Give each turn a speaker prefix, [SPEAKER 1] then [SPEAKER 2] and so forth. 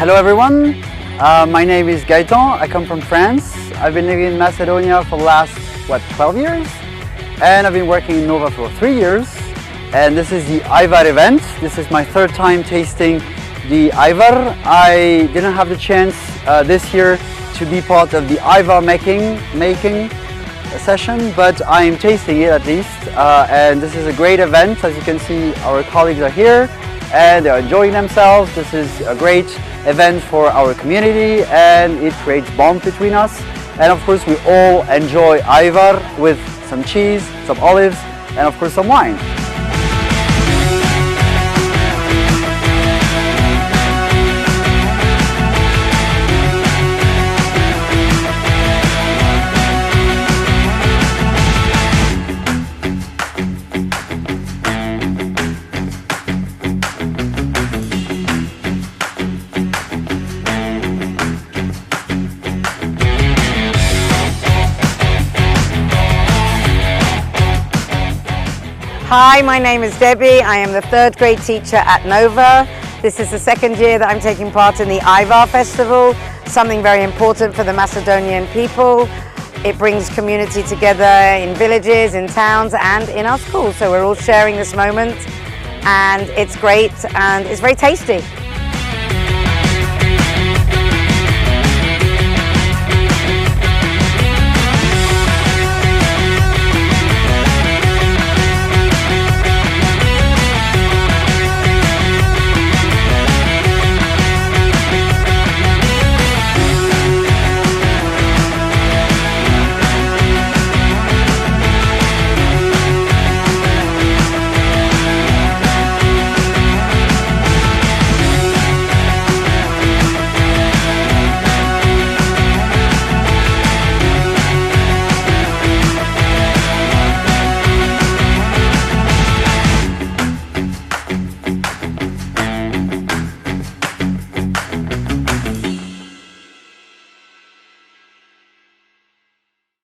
[SPEAKER 1] Hello everyone, my name is Gaëtan, I come from France. I've been living in Macedonia for the last, 12 years? And I've been working in Nova for 3 years. And this is the Ajvar event. This is my third time tasting the Ajvar. I didn't have the chance this year to be part of the Ajvar making session, but I'm tasting it at least. And this is a great event. As you can see, our colleagues are here and they're enjoying themselves. This is a great event for our community and it creates bond between us. And of course we all enjoy Ajvar with some cheese, some olives and of course some wine.
[SPEAKER 2] Hi, my name is Debbie. I am the third grade teacher at Nova. This is the second year that I'm taking part in the Ajvar Festival, something very important for the Macedonian people. It brings community together in villages, in towns and in our schools. So we're all sharing this moment and it's great and it's very tasty.